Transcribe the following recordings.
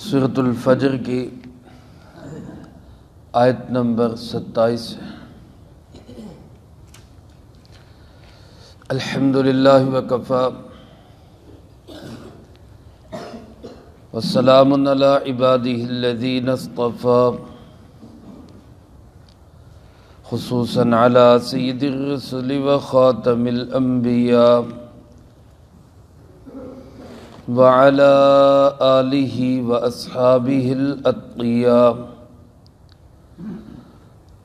سورۃ الفجر کی آیت نمبر 27 ہے۔ الحمدللہ وکفی وسلام علی عبادہ الذین اصطفی، خصوصاً علی سید الرسل وخاتم الانبیاء وعلى آلہ واصحابہ الاتقیاء،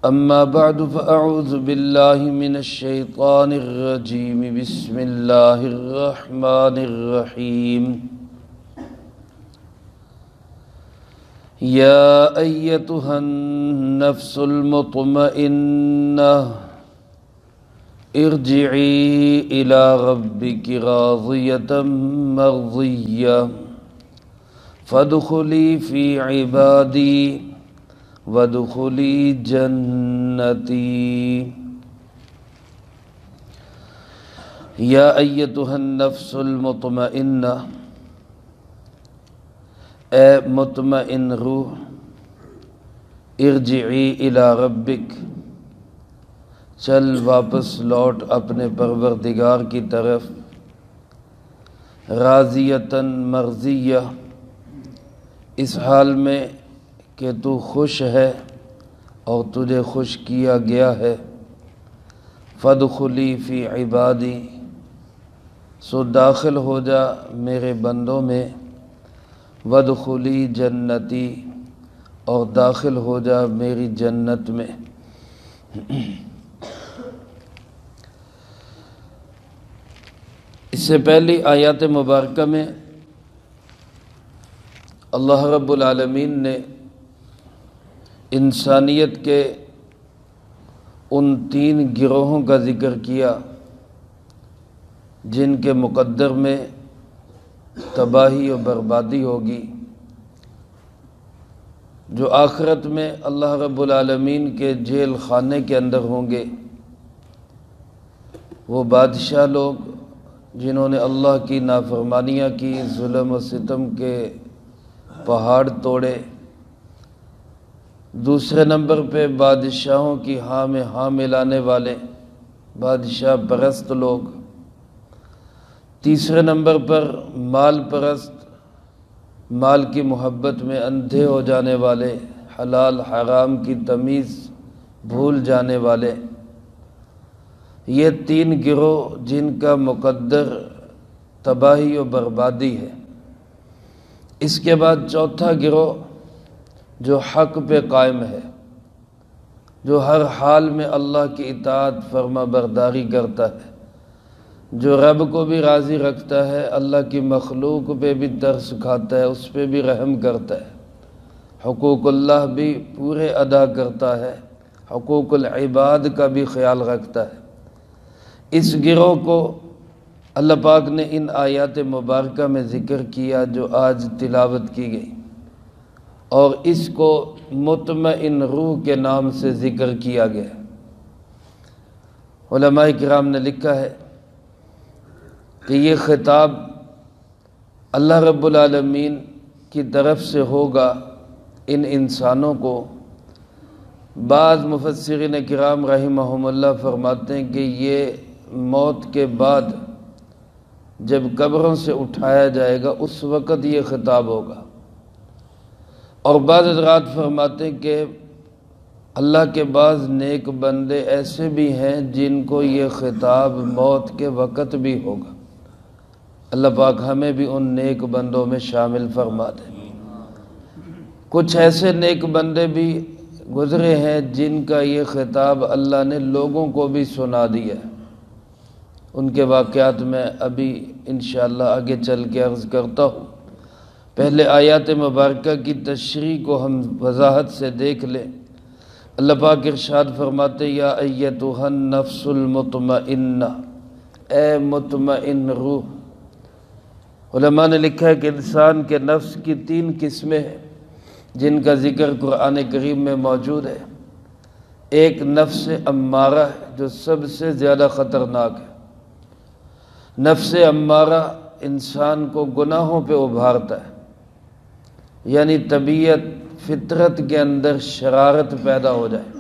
اما بعد فاعوذ باللہ من الشیطان الرجیم، بسم اللہ الرحمن الرحیم۔ یا ایتها النفس المطمئنہ، ارجعی الی ربک راضیۃ مرضیہ، فادخلی فی عبادی وادخلی جنتی۔ یا ایتها النفس المطمئنہ، اے مطمئن روح، ارجعی الی ربک، چل واپس لوٹ اپنے پروردگار کی طرف، راضیۃً مرضیہ، اس حال میں کہ تو خوش ہے اور تجھے خوش کیا گیا ہے، فادخلی فی عبادی، سو داخل ہو جا میرے بندوں میں، وادخلی جنتی، اور داخل ہو جا میری جنت میں۔ اس سے پہلی آیات مبارکہ میں اللہ رب العالمین نے انسانیت کے ان 3 گروہوں کا ذکر کیا جن کے مقدر میں تباہی و بربادی ہوگی، جو آخرت میں اللہ رب العالمین کے جیل خانے کے اندر ہوں گے۔ وہ بادشاہ لوگ جنہوں نے اللہ کی نافرمانیاں کی، ظلم و ستم کے پہاڑ توڑے۔ دوسرے نمبر پہ بادشاہوں کی ہاں میں ہاں ملانے والے بادشاہ پرست لوگ۔ تیسرے نمبر پر مال پرست، مال کی محبت میں اندھے ہو جانے والے، حلال حرام کی تمیز بھول جانے والے۔ یہ 3 گروہ جن کا مقدر تباہی و بربادی ہے۔ اس کے بعد چوتھا گروہ جو حق پہ قائم ہے، جو ہر حال میں اللہ کی اطاعت فرما برداری کرتا ہے، جو رب کو بھی راضی رکھتا ہے، اللہ کی مخلوق پہ بھی ترس کھاتا ہے، اس پہ بھی رحم کرتا ہے، حقوق اللہ بھی پورے ادا کرتا ہے، حقوق العباد کا بھی خیال رکھتا ہے۔ اس گروہ کو اللہ پاک نے ان آیات مبارکہ میں ذکر کیا جو آج تلاوت کی گئی، اور اس کو مطمئن روح کے نام سے ذکر کیا گیا۔ علماء کرام نے لکھا ہے کہ یہ خطاب اللہ رب العالمین کی طرف سے ہوگا ان انسانوں کو۔ بعض مفسرین کرام رحمہم اللہ فرماتے ہیں کہ یہ موت کے بعد جب قبروں سے اٹھایا جائے گا اس وقت یہ خطاب ہوگا، اور بعض حضرات فرماتے ہیں کہ اللہ کے بعض نیک بندے ایسے بھی ہیں جن کو یہ خطاب موت کے وقت بھی ہوگا۔ اللہ پاک ہمیں بھی ان نیک بندوں میں شامل فرما دے۔ کچھ ایسے نیک بندے بھی گزرے ہیں جن کا یہ خطاب اللہ نے لوگوں کو بھی سنا دیا ہے۔ ان کے واقعات میں ابھی انشاءاللہ آگے چل کے عرض کرتا ہوں۔ پہلے آیات مبارکہ کی تشریح کو ہم وضاحت سے دیکھ لیں۔ اللہ پاک ارشاد فرماتے، یا ایتها النفس المطمئنہ، اے مطمئن روح۔ علماء نے لکھا ہے کہ انسان کے نفس کی 3 قسمیں ہیں جن کا ذکر قرآن کریم میں موجود ہے۔ ایک نفس امارہ ہے جو سب سے زیادہ خطرناک ہے۔ نفس امارہ انسان کو گناہوں پہ ابھارتا ہے، یعنی طبیعت فطرت کے اندر شرارت پیدا ہو جائے،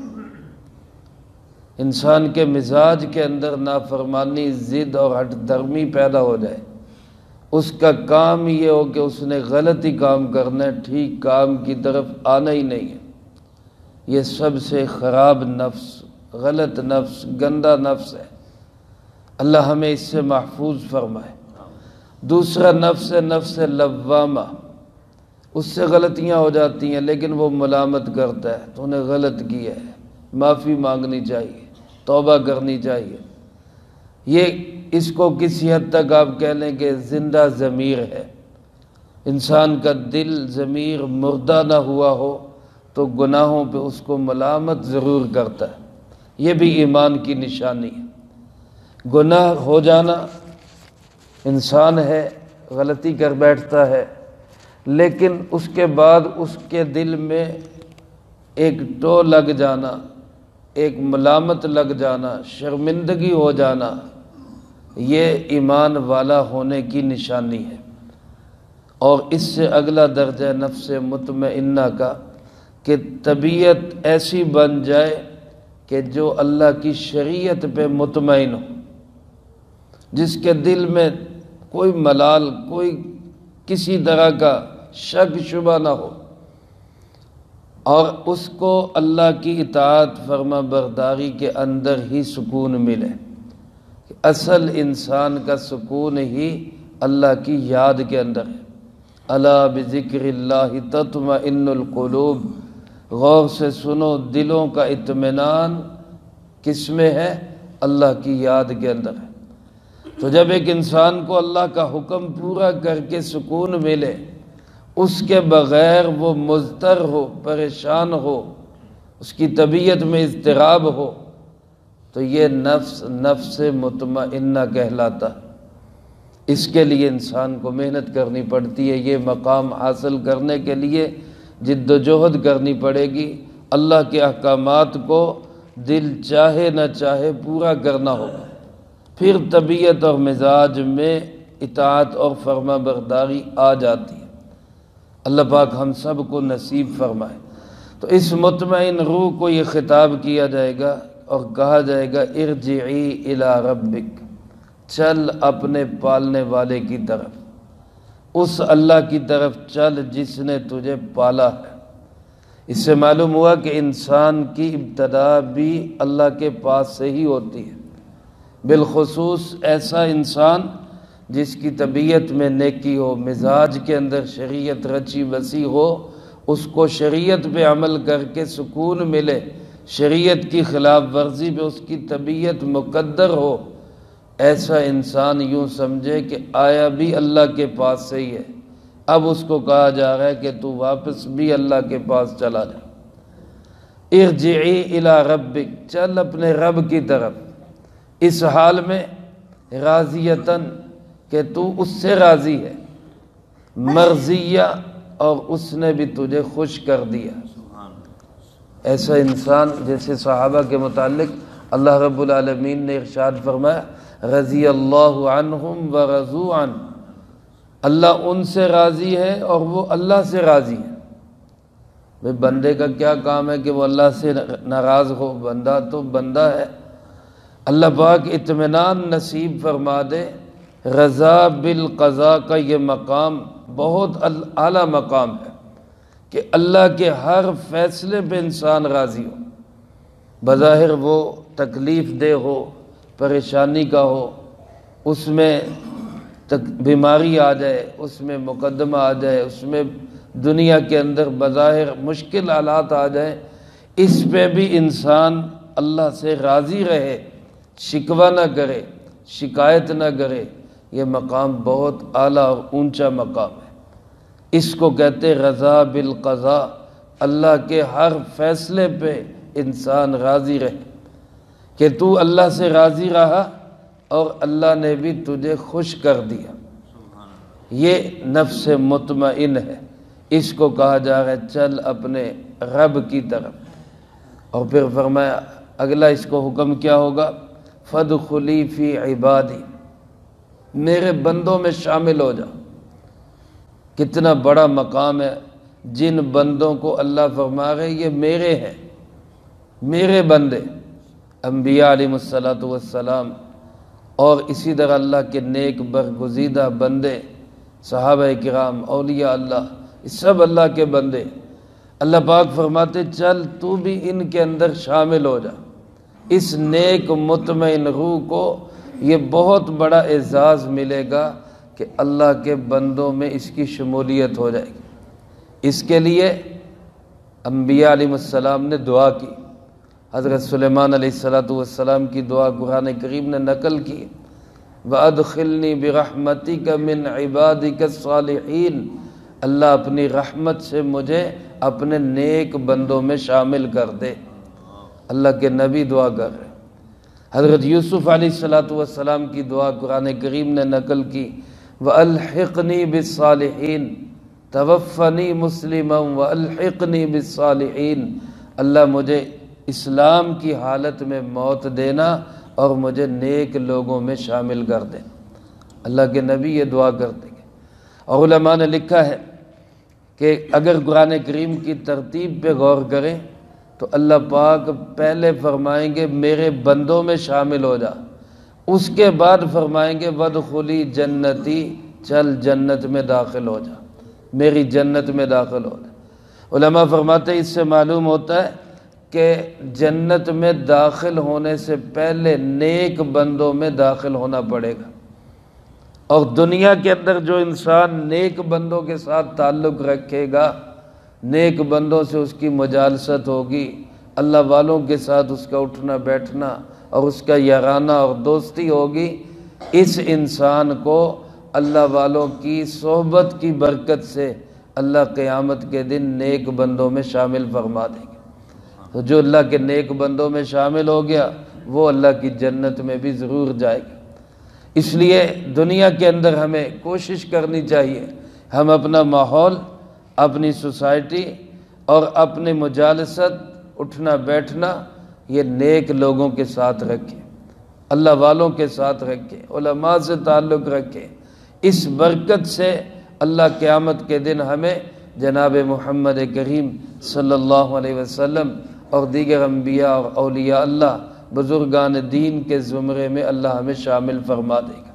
انسان کے مزاج کے اندر نافرمانی، ضد اور ہٹ دھرمی پیدا ہو جائے، اس کا کام یہ ہو کہ اس نے غلط ہی کام کرنا ہے، ٹھیک کام کی طرف آنا ہی نہیں ہے، یہ سب سے خراب نفس، غلط نفس، گندا نفس ہے۔ اللہ ہمیں اس سے محفوظ فرمائے۔ دوسرا نفس ہے نفس لوامہ، اس سے غلطیاں ہو جاتی ہیں لیکن وہ ملامت کرتا ہے، تو نے غلط کیا ہے، معافی مانگنی چاہیے، توبہ کرنی چاہیے۔ یہ اس کو کسی حد تک آپ کہہ لیں کہ زندہ ضمیر ہے۔ انسان کا دل ضمیر مردہ نہ ہوا ہو تو گناہوں پہ اس کو ملامت ضرور کرتا ہے، یہ بھی ایمان کی نشانی ہے۔ گناہ ہو جانا، انسان ہے، غلطی کر بیٹھتا ہے، لیکن اس کے بعد اس کے دل میں ایک ٹو لگ جانا، ایک ملامت لگ جانا، شرمندگی ہو جانا، یہ ایمان والا ہونے کی نشانی ہے۔ اور اس سے اگلا درجہ نفس مطمئنہ کا کہ طبیعت ایسی بن جائے کہ جو اللہ کی شریعت پہ مطمئن ہو، جس کے دل میں کوئی ملال، کوئی کسی طرح کا شک شبہ نہ ہو، اور اس کو اللہ کی اطاعت فرما برداری کے اندر ہی سکون ملے۔ اصل انسان کا سکون ہی اللہ کی یاد کے اندر ہے۔ الا بذکر اللہ تطمئن القلوب، غور سے سنو، دلوں کا اطمینان کس میں ہے؟ اللہ کی یاد کے اندر ہے۔ تو جب ایک انسان کو اللہ کا حکم پورا کر کے سکون ملے، اس کے بغیر وہ مضطر ہو، پریشان ہو، اس کی طبیعت میں اضطراب ہو، تو یہ نفس مطمئنہ کہلاتا۔ اس کے لیے انسان کو محنت کرنی پڑتی ہے، یہ مقام حاصل کرنے کے لیے جد و جہد کرنی پڑے گی، اللہ کے احکامات کو دل چاہے نہ چاہے پورا کرنا ہوگا، پھر طبیعت اور مزاج میں اطاعت اور فرما برداری آ جاتی ہے۔ اللہ پاک ہم سب کو نصیب فرمائے۔ تو اس مطمئن روح کو یہ خطاب کیا جائے گا اور کہا جائے گا ارجعی الی ربک، چل اپنے پالنے والے کی طرف، اس اللہ کی طرف چل جس نے تجھے پالا ہے۔ اس سے معلوم ہوا کہ انسان کی ابتدا بھی اللہ کے پاس سے ہی ہوتی ہے، بالخصوص ایسا انسان جس کی طبیعت میں نیکی ہو، مزاج کے اندر شریعت رچی بسی ہو، اس کو شریعت پہ عمل کر کے سکون ملے، شریعت کی خلاف ورزی پہ اس کی طبیعت مقدر ہو، ایسا انسان یوں سمجھے کہ آیا بھی اللہ کے پاس سے ہی ہے، اب اس کو کہا جا رہا ہے کہ تو واپس بھی اللہ کے پاس چلا جا۔ ارجعی الی ربک، چل اپنے رب کی طرف، اس حال میں راضیتاً کہ تو اس سے راضی ہے، مرضیہ اور اس نے بھی تجھے خوش کر دیا۔ ایسا انسان جیسے صحابہ کے متعلق اللہ رب العالمین نے ارشاد فرمایا رضی اللہ عنہم ورضوا عنہ، اللہ ان سے راضی ہے اور وہ اللہ سے راضی ہے۔ بھئی بندے کا کیا کام ہے کہ وہ اللہ سے ناراض ہو؟ بندہ تو بندہ ہے۔ اللہ پاک اطمینان نصیب فرما دے۔ رضا بالقضاء کا یہ مقام بہت اعلیٰ مقام ہے کہ اللہ کے ہر فیصلے پہ انسان راضی ہو، بظاہر وہ تکلیف دہ ہو، پریشانی کا ہو، اس میں بیماری آ جائے، اس میں مقدمہ آ جائے، اس میں دنیا کے اندر بظاہر مشکل حالات آ جائیں، اس پہ بھی انسان اللہ سے راضی رہے، شکوہ نہ کرے، شکایت نہ کرے، یہ مقام بہت اعلیٰ اور اونچا مقام ہے۔ اس کو کہتے رضا بالقضاء، اللہ کے ہر فیصلے پہ انسان راضی رہے کہ تو اللہ سے راضی رہا اور اللہ نے بھی تجھے خوش کر دیا۔ یہ نفس مطمئن ہے، اس کو کہا جا رہا ہے چل اپنے رب کی طرف۔ اور پھر فرمایا اگلا اس کو حکم کیا ہوگا؟ فادخلی فی عبادی، میرے بندوں میں شامل ہو جاؤ۔ کتنا بڑا مقام ہے جن بندوں کو اللہ فرما رہے یہ میرے ہیں، میرے بندے، انبیاء علیہ الصلوۃ والسلام، اور اسی طرح اللہ کے نیک برگزیدہ بندے، صحابہ کرام، اولیاء اللہ، یہ سب اللہ کے بندے۔ اللہ پاک فرماتے چل تو بھی ان کے اندر شامل ہو جا۔ اس نیک مطمئن روح کو یہ بہت اعزاز اعزاز ملے گا کہ اللہ کے بندوں میں اس کی شمولیت ہو جائے گی۔ اس کے لیے انبیاء علیہ السلام نے دعا کی۔ حضرت سلیمان علیہ السلام کی دعا قرآن کریم نے نقل کی، وَأَدْخِلْنِي بِرَحْمَتِكَ مِنْ عِبَادِكَ الصَّالِحِينَ، اللہ اپنی رحمت سے مجھے اپنے نیک بندوں میں شامل کر دے۔ اللہ کے نبی دعا کر رہے۔ حضرت یوسف علیہ السلام کی دعا قرآن کریم نے نقل کی، وَأَلْحِقْنِي بِالصَّالِحِينَ توفنی مسلما وَأَلْحِقْنِي بِالصَّالِحِينَ، اللہ مجھے اسلام کی حالت میں موت دینا اور مجھے نیک لوگوں میں شامل کر دے۔ اللہ کے نبی یہ دعا کرتے ہیں۔ اور علماء نے لکھا ہے کہ اگر قرآن کریم کی ترتیب پہ غور کریں تو اللہ پاک پہلے فرمائیں گے میرے بندوں میں شامل ہو جا، اس کے بعد فرمائیں گے وَادْخُلِي جنتی، چل جنت میں داخل ہو جا، میری جنت میں داخل ہو جا۔ علماء فرماتے ہیں اس سے معلوم ہوتا ہے کہ جنت میں داخل ہونے سے پہلے نیک بندوں میں داخل ہونا پڑے گا، اور دنیا کے اندر جو انسان نیک بندوں کے ساتھ تعلق رکھے گا، نیک بندوں سے اس کی مجالست ہوگی، اللہ والوں کے ساتھ اس کا اٹھنا بیٹھنا اور اس کا یارانہ اور دوستی ہوگی، اس انسان کو اللہ والوں کی صحبت کی برکت سے اللہ قیامت کے دن نیک بندوں میں شامل فرما دیں گے۔ تو جو اللہ کے نیک بندوں میں شامل ہو گیا وہ اللہ کی جنت میں بھی ضرور جائے گا۔ اس لیے دنیا کے اندر ہمیں کوشش کرنی چاہیے ہم اپنا ماحول، اپنی سوسائٹی اور اپنی مجالست، اٹھنا بیٹھنا یہ نیک لوگوں کے ساتھ رکھیں، اللہ والوں کے ساتھ رکھیں، علماء سے تعلق رکھیں۔ اس برکت سے اللہ قیامت کے دن ہمیں جناب محمد کریم صلی اللہ علیہ وسلم اور دیگر انبیاء اور اولیاء اللہ، بزرگان دین کے زمرے میں اللہ ہمیں شامل فرما دے گا۔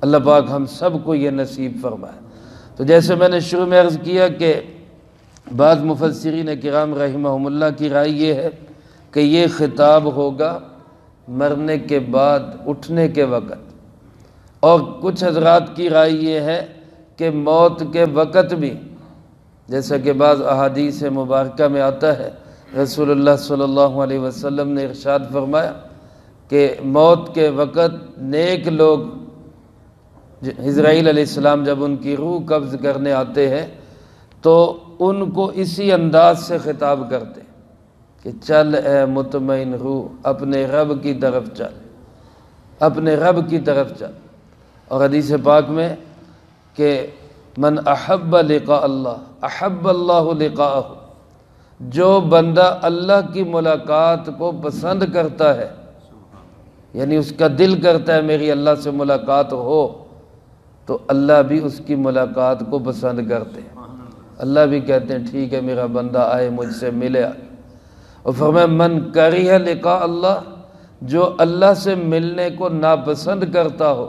اللہ پاک ہم سب کو یہ نصیب فرمائے۔ تو جیسے میں نے شروع میں عرض کیا کہ بعض مفسرین کرام رحمہم اللہ کی رائے یہ ہے کہ یہ خطاب ہوگا مرنے کے بعد، اٹھنے کے وقت، اور کچھ حضرات کی رائے یہ ہے کہ موت کے وقت بھی، جیسا کہ بعض احادیث مبارکہ میں آتا ہے رسول اللہ صلی اللہ علیہ وسلم نے ارشاد فرمایا کہ موت کے وقت نیک لوگ، اسرائیل علیہ السلام جب ان کی روح قبض کرنے آتے ہیں تو ان کو اسی انداز سے خطاب کرتے کہ چل اے مطمئن روح اپنے رب کی طرف چل، اپنے رب کی طرف چل۔ اور حدیث پاک میں کہ من احب لقاء اللہ احب اللہ لقاءہ، جو بندہ اللہ کی ملاقات کو پسند کرتا ہے، یعنی اس کا دل کرتا ہے میری اللہ سے ملاقات ہو، تو اللہ بھی اس کی ملاقات کو پسند کرتے ہیں۔ اللہ بھی کہتے ہیں ٹھیک ہے میرا بندہ آئے مجھ سے ملے۔ اور فرمایا من کرہ لقاء اللہ، جو اللہ سے ملنے کو ناپسند کرتا ہو،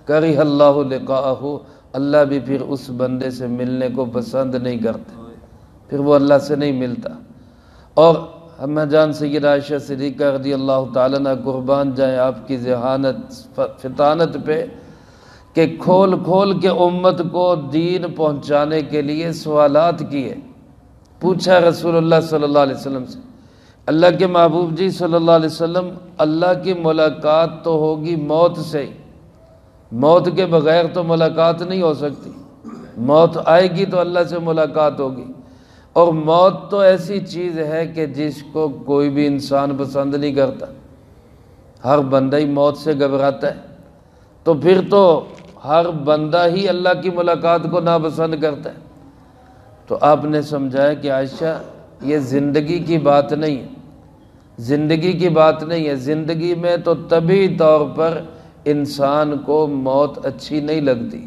کرہ اللہ لقاءہ، اللہ بھی پھر اس بندے سے ملنے کو پسند نہیں کرتے، پھر وہ اللہ سے نہیں ملتا۔ اور ہمیں جان سیدہ عائشہ صدیقہ رضی اللہ تعالیٰ عنہ قربان جائیں آپ کی ذہانت فطانت پہ، کہ کھول کھول کے امت کو دین پہنچانے کے لیے سوالات کیے، پوچھا رسول اللہ صلی اللہ علیہ وسلم سے، اللہ کے محبوب جی صلی اللہ علیہ وسلم، اللہ کی ملاقات تو ہوگی موت سے ہی، موت کے بغیر تو ملاقات نہیں ہو سکتی، موت آئے گی تو اللہ سے ملاقات ہوگی، اور موت تو ایسی چیز ہے کہ جس کو کوئی بھی انسان پسند نہیں کرتا، ہر بندہ ہی موت سے گھبراتا ہے، تو پھر تو ہر بندہ ہی اللہ کی ملاقات کو ناپسند کرتا ہے۔ تو آپ نے سمجھایا کہ عائشہ یہ زندگی کی بات نہیں ہے، زندگی کی بات نہیں ہے، زندگی میں تو طبعی طور پر انسان کو موت اچھی نہیں لگتی،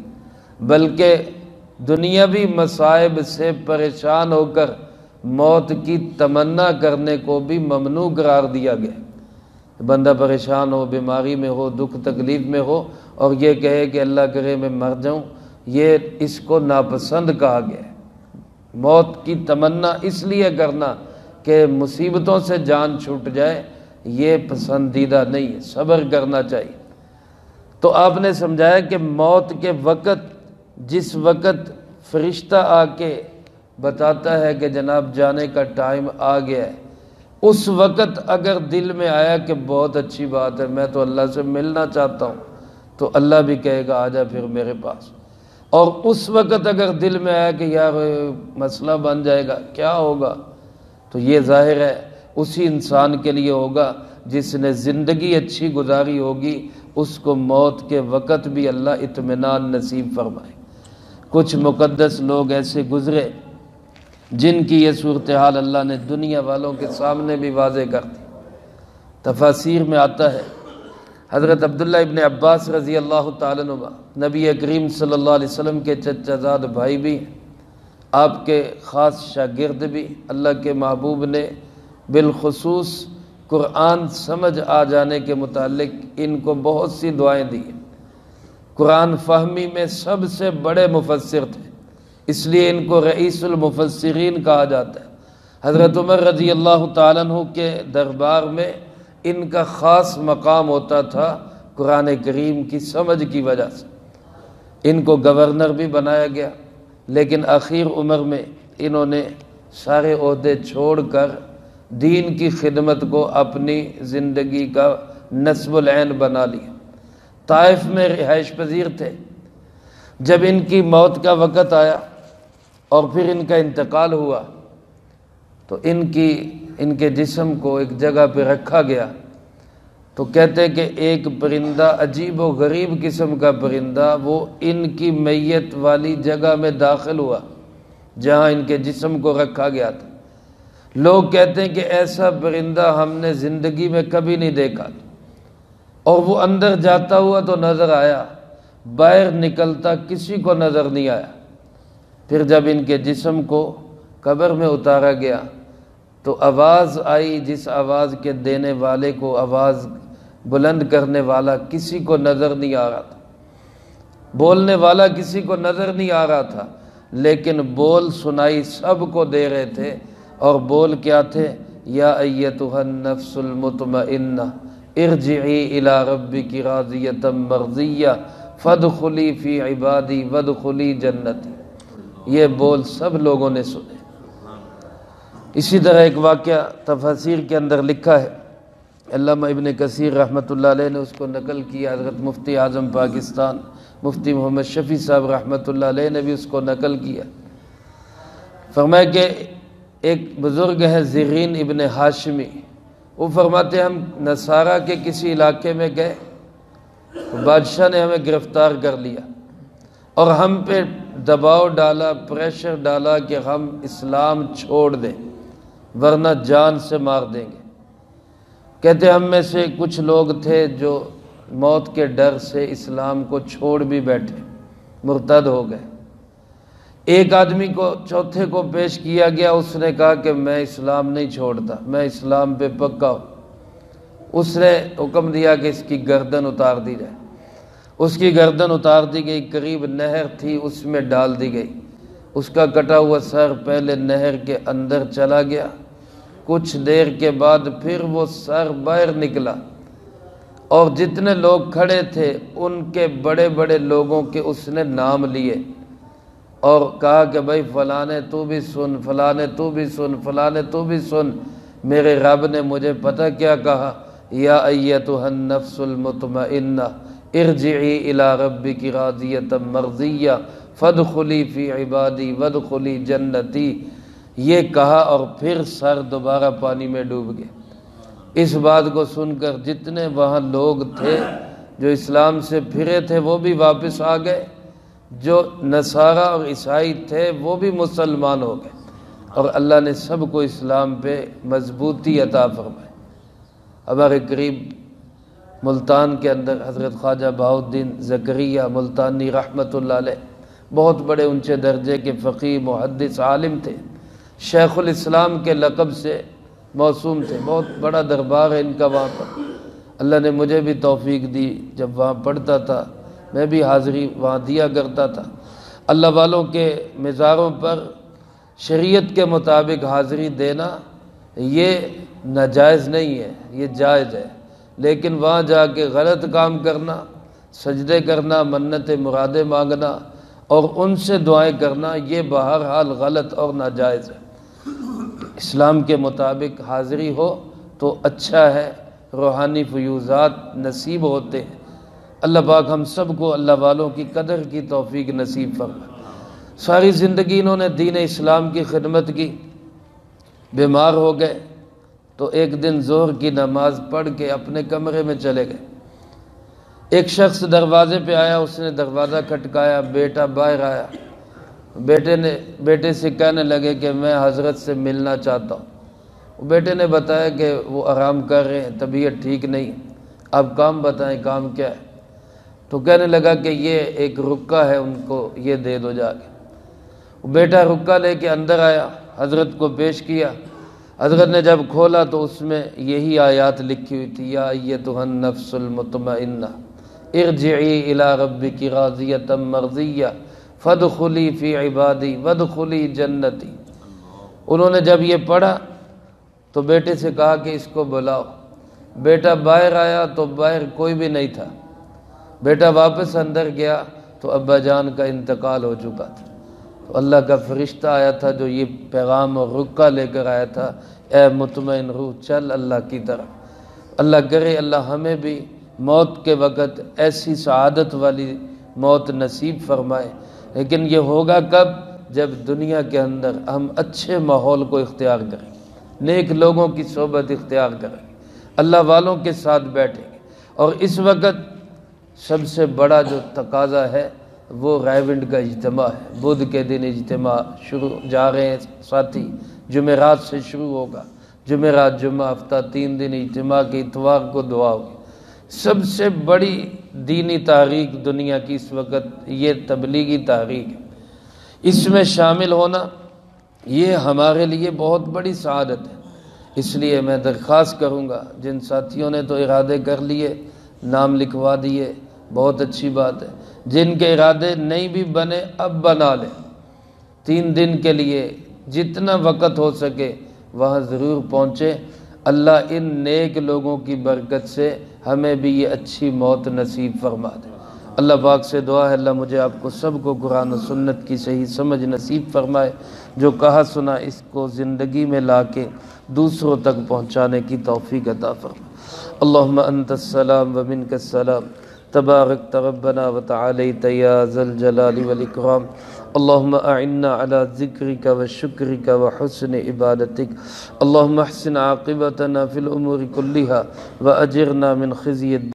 بلکہ دنیاوی مصائب سے پریشان ہو کر موت کی تمنا کرنے کو بھی ممنوع قرار دیا گیا۔ بندہ پریشان ہو، بیماری میں ہو، دکھ تکلیف میں ہو اور یہ کہے کہ اللہ کرے میں مر جاؤں، یہ اس کو ناپسند کہا گیا ہے۔ موت کی تمنا اس لیے کرنا کہ مصیبتوں سے جان چھوٹ جائے، یہ پسندیدہ نہیں ہے، صبر کرنا چاہیے۔ تو آپ نے سمجھایا کہ موت کے وقت، جس وقت فرشتہ آ کے بتاتا ہے کہ جناب جانے کا ٹائم آ گیا ہے، اس وقت اگر دل میں آیا کہ بہت اچھی بات ہے، میں تو اللہ سے ملنا چاہتا ہوں، تو اللہ بھی کہے گا آجا پھر میرے پاس۔ اور اس وقت اگر دل میں آیا کہ یار مسئلہ بن جائے گا، کیا ہوگا، تو یہ ظاہر ہے اسی انسان کے لیے ہوگا جس نے زندگی اچھی گزاری ہوگی، اس کو موت کے وقت بھی اللہ اطمینان نصیب فرمائے۔ کچھ مقدس لوگ ایسے گزرے جن کی یہ صورتحال اللہ نے دنیا والوں کے سامنے بھی واضح کر دی۔ تفاسیر میں آتا ہے، حضرت عبداللہ ابن عباس رضی اللہ تعالیٰ عنہ نبی کریم صلی اللہ علیہ وسلم کے چچا زاد بھائی بھی ہیں، آپ کے خاص شاگرد بھی، اللہ کے محبوب نے بالخصوص قرآن سمجھ آ جانے کے متعلق ان کو بہت سی دعائیں دی ہیں۔ قرآن فہمی میں سب سے بڑے مفسر تھے، اس لیے ان کو رئیس المفسرین کہا جاتا ہے۔ حضرت عمر رضی اللہ تعالیٰ عنہ کے دربار میں ان کا خاص مقام ہوتا تھا قرآن کریم کی سمجھ کی وجہ سے۔ ان کو گورنر بھی بنایا گیا، لیکن آخر عمر میں انہوں نے سارے عہدے چھوڑ کر دین کی خدمت کو اپنی زندگی کا نصب العین بنا لیا۔ طائف میں رہائش پذیر تھے۔ جب ان کی موت کا وقت آیا اور پھر ان کا انتقال ہوا تو ان کے جسم کو ایک جگہ پہ رکھا گیا، تو کہتے کہ ایک پرندہ عجیب و غریب قسم کا پرندہ وہ ان کی میت والی جگہ میں داخل ہوا جہاں ان کے جسم کو رکھا گیا تھا۔ لوگ کہتے ہیں کہ ایسا پرندہ ہم نے زندگی میں کبھی نہیں دیکھا، اور وہ اندر جاتا ہوا تو نظر آیا، باہر نکلتا کسی کو نظر نہیں آیا۔ پھر جب ان کے جسم کو قبر میں اتارا گیا تو آواز آئی، جس آواز کے دینے والے کو، آواز بلند کرنے والا کسی کو نظر نہیں آ رہا تھا، بولنے والا کسی کو نظر نہیں آ رہا تھا، لیکن بول سنائی سب کو دے رہے تھے۔ اور بول کیا تھے؟ یا ایتھا النفس المطمئنہ ارجعی الی ربک راضیۃ مرضیہ فادخلی فی عبادی وادخلی جنتی۔ یہ بول سب لوگوں نے سنے۔ اسی طرح ایک واقعہ تفاسیر کے اندر لکھا ہے، علامہ ابن کثیر رحمۃ اللہ علیہ نے اس کو نقل کیا، حضرت مفتی اعظم پاکستان مفتی محمد شفیع صاحب رحمۃ اللہ علیہ نے بھی اس کو نقل کیا۔ فرمایا کہ ایک بزرگ ہے زرین ابن ہاشمی، وہ فرماتے ہیں ہم نصارہ کے کسی علاقے میں گئے، بادشاہ نے ہمیں گرفتار کر لیا اور ہم پہ دباؤ ڈالا، پریشر ڈالا کہ ہم اسلام چھوڑ دیں ورنہ جان سے مار دیں گے۔ کہتے ہم میں سے کچھ لوگ تھے جو موت کے ڈر سے اسلام کو چھوڑ بھی بیٹھے، مرتد ہو گئے۔ ایک آدمی کو چوتھے کو پیش کیا گیا، اس نے کہا کہ میں اسلام نہیں چھوڑتا، میں اسلام پہ پکا ہوں۔ اس نے حکم دیا کہ اس کی گردن اتار دی جائے۔ اس کی گردن اتار دی گئی، قریب نہر تھی اس میں ڈال دی گئی۔ اس کا کٹا ہوا سر پہلے نہر کے اندر چلا گیا، کچھ دیر کے بعد پھر وہ سر باہر نکلا، اور جتنے لوگ کھڑے تھے ان کے بڑے بڑے لوگوں کے اس نے نام لیے اور کہا کہ بھائی فلانے تو بھی سن، فلانے تو بھی سن، فلانے تو بھی سن، میرے رب نے مجھے پتہ کیا کہا، یا ایتھا النفس المطمئنہ ارجعی الی ربک راضیۃ مرضیہ فادخلی فی عبادی وادخلی جنتی، یہ کہا اور پھر سر دوبارہ پانی میں ڈوب گئے۔ اس بات کو سن کر جتنے وہاں لوگ تھے جو اسلام سے پھرے تھے وہ بھی واپس آ گئے، جو نصارہ اور عیسائی تھے وہ بھی مسلمان ہو گئے، اور اللہ نے سب کو اسلام پہ مضبوطی عطا فرمائی۔ ہمارے قریب ملتان کے اندر حضرت خواجہ بہاؤالدین زکریا ملتانی رحمۃ اللہ علیہ، بہت بڑے اونچے درجے کے فقیہ محدث عالم تھے، شیخ الاسلام کے لقب سے موسوم تھے، بہت بڑا دربار ہے ان کا وہاں پر۔ اللہ نے مجھے بھی توفیق دی، جب وہاں پڑھتا تھا میں بھی حاضری وہاں دیا کرتا تھا۔ اللہ والوں کے مزاروں پر شریعت کے مطابق حاضری دینا یہ ناجائز نہیں ہے، یہ جائز ہے، لیکن وہاں جا کے غلط کام کرنا، سجدے کرنا، منت مرادیں مانگنا اور ان سے دعائیں کرنا، یہ بہرحال غلط اور ناجائز ہے۔ اسلام کے مطابق حاضری ہو تو اچھا ہے، روحانی فیوزات نصیب ہوتے ہیں۔ اللہ پاک ہم سب کو اللہ والوں کی قدر کی توفیق نصیب فرمائے۔ ساری زندگی انہوں نے دین اسلام کی خدمت کی، بیمار ہو گئے تو ایک دن ظہر کی نماز پڑھ کے اپنے کمرے میں چلے گئے۔ ایک شخص دروازے پہ آیا، اس نے دروازہ کھٹکایا، بیٹا باہر آیا، بیٹے سے کہنے لگے کہ میں حضرت سے ملنا چاہتا ہوں۔ بیٹے نے بتایا کہ وہ آرام کر رہے ہیں، طبیعت ٹھیک نہیں، آپ کام بتائیں کام کیا ہے؟ تو کہنے لگا کہ یہ ایک رکہ ہے، ان کو یہ دے دو جا کے۔ بیٹا رکہ لے کے اندر آیا، حضرت کو پیش کیا۔ حضرت نے جب کھولا تو اس میں یہی آیات لکھی ہوئی تھی، یا ایتھا النفس المطمئنہ ارجعی الی ربک راضیۃ مرضیہ فادخلی فی عبادی وادخلی جنتی۔ انہوں نے جب یہ پڑھا تو بیٹے سے کہا کہ اس کو بلاؤ۔ بیٹا باہر آیا تو باہر کوئی بھی نہیں تھا۔ بیٹا واپس اندر گیا تو ابا جان کا انتقال ہو چکا تھا۔ تو اللہ کا فرشتہ آیا تھا جو یہ پیغام اور رکہ لے کر آیا تھا، اے مطمئن روح چل اللہ کی طرف۔ اللہ کرے اللہ ہمیں بھی موت کے وقت ایسی سعادت والی موت نصیب فرمائے، لیکن یہ ہوگا کب؟ جب دنیا کے اندر ہم اچھے ماحول کو اختیار کریں گے، نیک لوگوں کی صحبت اختیار کریں گے، اللہ والوں کے ساتھ بیٹھیں گے۔ اور اس وقت سب سے بڑا جو تقاضا ہے وہ رائیونڈ کا اجتماع ہے۔ بدھ کے دن اجتماع شروع جا رہے ہیں ساتھی، جمعرات سے شروع ہوگا، جمعرات جمعہ ہفتہ 3 دن اجتماع کے، اتوار کو دعا ہوگی۔ سب سے بڑی دینی تحریک دنیا کی اس وقت یہ تبلیغی تحریک ہے، اس میں شامل ہونا یہ ہمارے لیے بہت بڑی سعادت ہے۔ اس لیے میں درخواست کروں گا، جن ساتھیوں نے تو ارادے کر لیے، نام لکھوا دیے، بہت اچھی بات ہے۔ جن کے ارادے نہیں بھی بنے اب بنا لیں، 3 دن کے لیے جتنا وقت ہو سکے وہاں ضرور پہنچے۔ اللہ ان نیک لوگوں کی برکت سے ہمیں بھی یہ اچھی موت نصیب فرما دے۔ اللہ پاک سے دعا ہے اللہ مجھے آپ کو سب کو قرآن و سنت کی صحیح سمجھ نصیب فرمائے، جو کہا سنا اس کو زندگی میں لا کے دوسروں تک پہنچانے کی توفیق عطا فرمائے۔ اللہم انت السلام و منک السلام، تبارکت ربنا و تعالیت یا ذا الجلال والاکرام۔ اللہم اعنا علی ذکرک و شکرک و حسن عبادتک۔ اللہم احسن عاقبتنا فی الامور کلہا و اجرنا من خزی الدنیا